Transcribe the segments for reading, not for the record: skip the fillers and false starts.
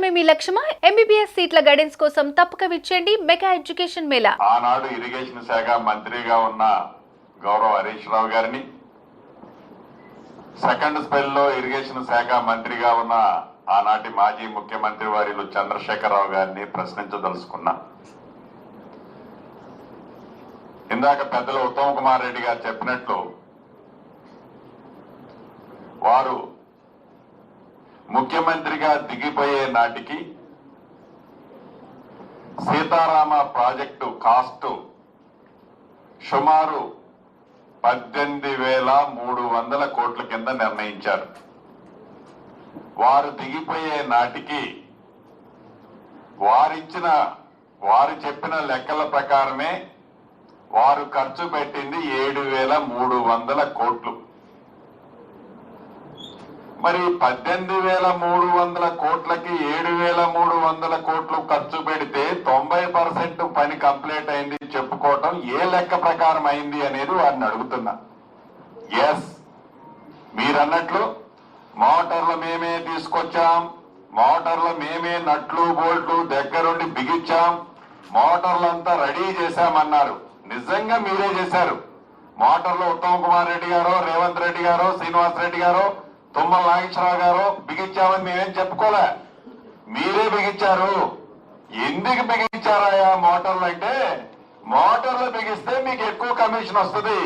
సాధించడమే మీ లక్ష్యమా? ఎంబీబీఎస్ సీట్ల గైడెన్స్ కోసం తప్పక విచ్చేయండి మెగా ఎడ్యుకేషన్ మేళా. ఆనాడు ఇరిగేషన్ శాఖ మంత్రిగా ఉన్న గౌరవ హరీష్ రావు గారిని, సెకండ్ స్పెల్ లో ఇరిగేషన్ శాఖ మంత్రిగా ఉన్న ఆనాటి మాజీ ముఖ్యమంత్రి వర్యులు చంద్రశేఖరరావు గారిని ప్రశ్నించదలుచుకున్నా. ఇందాక పెద్దలు ఉత్తమ్ కుమార్ రెడ్డి గారు చెప్పినట్లు వారు ముఖ్యమంత్రిగా దిగిపోయే నాటికి సీతారామ ప్రాజెక్టు కాస్ట్ సుమారు 18,300 కోట్ల కింద నిర్ణయించారు. వారు దిగిపోయే నాటికి వారు చెప్పిన లెక్కల ప్రకారమే వారు ఖర్చు పెట్టింది 7,300 కోట్లు. మరి 18,300 కోట్లకి 7,300 కోట్లు ఖర్చు పెడితే 90% పని కంప్లీట్ అయింది చెప్పుకోవటం ఏ లెక్క ప్రకారం అయింది అనేది వారిని అడుగుతున్నా. ఎస్, మీరన్నట్లు మోటార్లు మేమే తీసుకొచ్చాం, మోటార్లు మేమే నట్లు బోల్ట్లు దగ్గరుండి బిగించాం, మోటార్లంతా రెడీ చేశామన్నారు. నిజంగా మీరే చేశారు. మోటార్లు ఉత్తమ్ కుమార్ రెడ్డి గారో, రేవంత్ రెడ్డి గారో, శ్రీనివాస్ రెడ్డి గారో, తుమ్మల నాగేశ్వరరావు గారు బిగించామని మేమేం చెప్పుకోలే, మీరే బిగించారు. ఎందుకు బిగించారాయా మోటార్లు అంటే, మోటార్లు బిగిస్తే మీకు ఎక్కువ కమిషన్ వస్తుంది,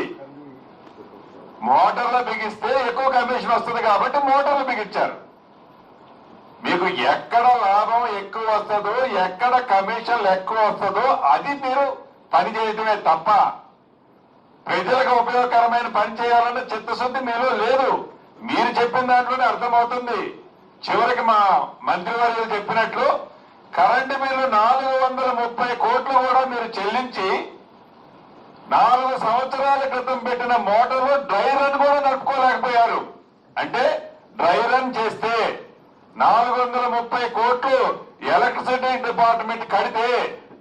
మోటార్లు బిగిస్తే ఎక్కువ కమిషన్ వస్తుంది కాబట్టి మోటార్లు బిగించారు. మీకు ఎక్కడ లాభం ఎక్కువ వస్తుందో, ఎక్కడ కమిషన్లు ఎక్కువ వస్తుందో అది మీరు పని చేయటమే తప్ప ప్రజలకు ఉపయోగకరమైన పని చేయాలన్న చిత్తశుద్ధి మీలో లేదు. మీరు చెప్పిన దాంట్లోనే అర్థమవుతుంది. చివరికి మా మంత్రివర్యులు చెప్పినట్లు కరెంటు బిల్లు 430 కోట్లు కూడా మీరు చెల్లించి 4 సంవత్సరాల క్రితం పెట్టిన మోటార్లు డ్రై రన్ కూడా నడుపుకోలేకపోయారు. అంటే డ్రై రన్ చేస్తే 430 కోట్లు ఎలక్ట్రిసిటీ డిపార్ట్మెంట్ కడితే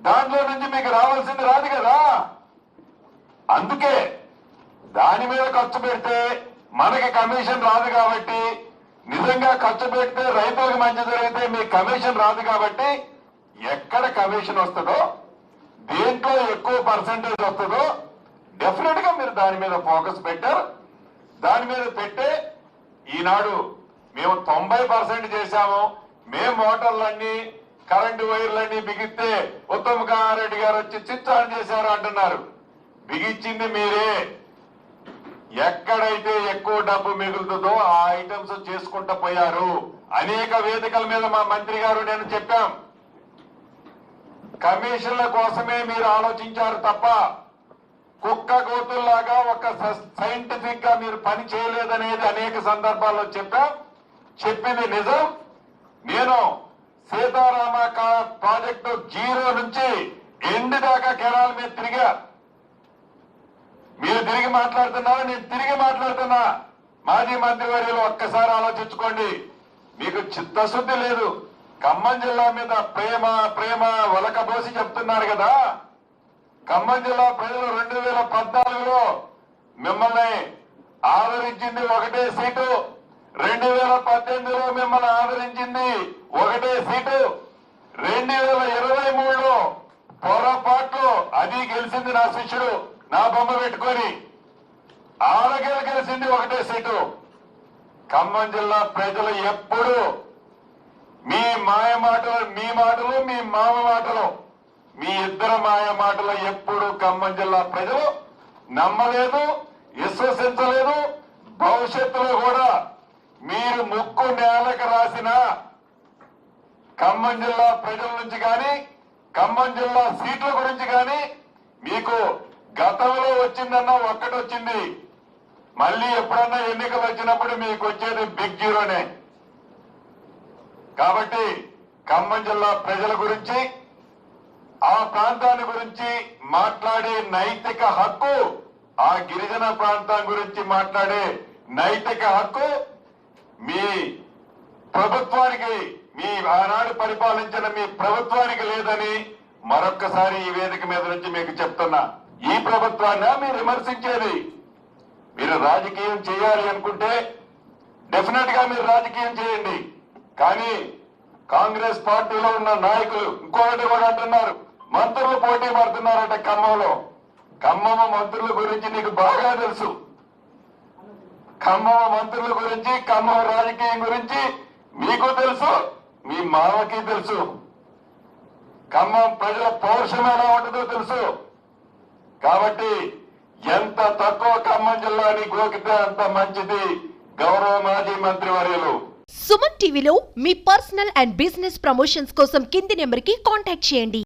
దాంట్లో నుంచి మీకు రావాల్సింది రాదు కదా. అందుకే దాని మీద ఖర్చు పెడితే మనకి కమిషన్ రాదు కాబట్టి, నిజంగా ఖర్చు పెడితే రైతులకు మంచి జరిగితే మీకు కమిషన్ రాదు కాబట్టి, ఎక్కడ కమిషన్ వస్తుందో, దేంట్లో ఎక్కువ పర్సెంటేజ్ వస్తుందో డెఫినెట్ గా మీరు దాని మీద ఫోకస్ పెట్టారు. దాని మీద పెట్టే ఈనాడు మేము 90% చేశాము, మేము మోటార్లన్నీ కరెంటు వైర్లన్నీ బిగిస్తే ఉత్తమ్ కుమార్ రెడ్డి గారు వచ్చి చిత్తాన్ని చేశారు అంటున్నారు. బిగించింది మీరే. ఎక్కడైతే ఎక్కువ డబ్బు మిగులుతుందో ఆ ఐటమ్స్ చేసుకుంటూ పోయారు. అనేక వేదికల మీద మా మంత్రి గారు నేను చెప్పాం, కమిషన్ల కోసమే మీరు ఆలోచించారు తప్ప కుక్క గోతుల్లాగా ఒక సైంటిఫిక్ గా మీరు పని చేయలేదనేది అనేక సందర్భాల్లో చెప్పాం. చెప్పింది నిజం. నేను సీతారామ ప్రాజెక్టు 0 నుంచి ఎండ్ దాకా కెనాల్ మీద తిరిగా. మీరు తిరిగి మాట్లాడుతున్నారు, నేను తిరిగి మాట్లాడుతున్నా. మాజీ మంత్రివర్యులు ఒక్కసారి ఆలోచించుకోండి. మీకు చిత్తశుద్ధి లేదు. ఖమ్మం జిల్లా మీద ప్రేమ ప్రేమ ఒలకబోసి చెప్తున్నారు కదా. ఖమ్మం జిల్లా ప్రజలు 2014లో మిమ్మల్ని ఆదరించింది ఒకటే సీటు, 2018లో మిమ్మల్ని ఆదరించింది ఒకటే సీటు, 2023లో పొరపాట్లు అది గెలిచింది నా శిష్యుడు నా బొమ్మ పెట్టుకొని, ఆడగేలు గెలిచింది ఒకటే సీటు. ఖమ్మం జిల్లా ప్రజలు ఎప్పుడు మీ మాయ మాటలు, మీ మాటలు, మీ మామ మాటలు, మీ ఇద్దరు మాయ మాటలు ఎప్పుడు ఖమ్మం జిల్లా ప్రజలు నమ్మలేదు, విశ్వసించలేదు. భవిష్యత్తులో కూడా మీరు ముక్కు నేలకు రాసిన ఖమ్మం జిల్లా ప్రజల నుంచి కానీ, ఖమ్మం జిల్లా సీట్ల గురించి కానీ మీకు గతంలో వచ్చిందన్నా ఒక్కటి వచ్చింది. మళ్ళీ ఎప్పుడన్నా ఎన్నికలు వచ్చినప్పుడు మీకు వచ్చేది బిగ్ జీరోనే. కాబట్టి ఖమ్మం జిల్లా ప్రజల గురించి, ఆ ప్రాంతాన్ని గురించి మాట్లాడే నైతిక హక్కు, ఆ గిరిజన ప్రాంతం గురించి మాట్లాడే నైతిక హక్కు మీ ప్రభుత్వానికి, మీ ఆనాడు పరిపాలించిన మీ ప్రభుత్వానికి లేదని మరొక్కసారి ఈ వేదిక మీద నుంచి మీకు చెప్తున్నా. ఈ ప్రభుత్వాన్ని మీరు విమర్శించేది, మీరు రాజకీయం చేయాలి అనుకుంటే డెఫినెట్ గా మీరు రాజకీయం చేయండి. కానీ కాంగ్రెస్ పార్టీలో ఉన్న నాయకులు ఇంకొకటి కూడా అంటున్నారు, మంత్రులు పోటీ పడుతున్నారట ఖమ్మంలో. ఖమ్మం మంత్రుల గురించి నీకు బాగా తెలుసు. ఖమ్మం మంత్రుల గురించి, ఖమ్మం రాజకీయం గురించి మీకు తెలుసు, మీ మామకి తెలుసు. ఖమ్మం ప్రజల పౌరుషం ఎలా ఉంటుందో తెలుసు. కాబట్టి ఎంత తక్కువ ఖమ్మం జిల్లాని గోకితే అంత మంచిది. గౌరవ మాజీ మంత్రి వర్యులు సుమన్ టీవీలో మీ పర్సనల్ అండ్ బిజినెస్ ప్రమోషన్స్ కోసం కింది నెంబర్కి కాంటాక్ట్ చేయండి.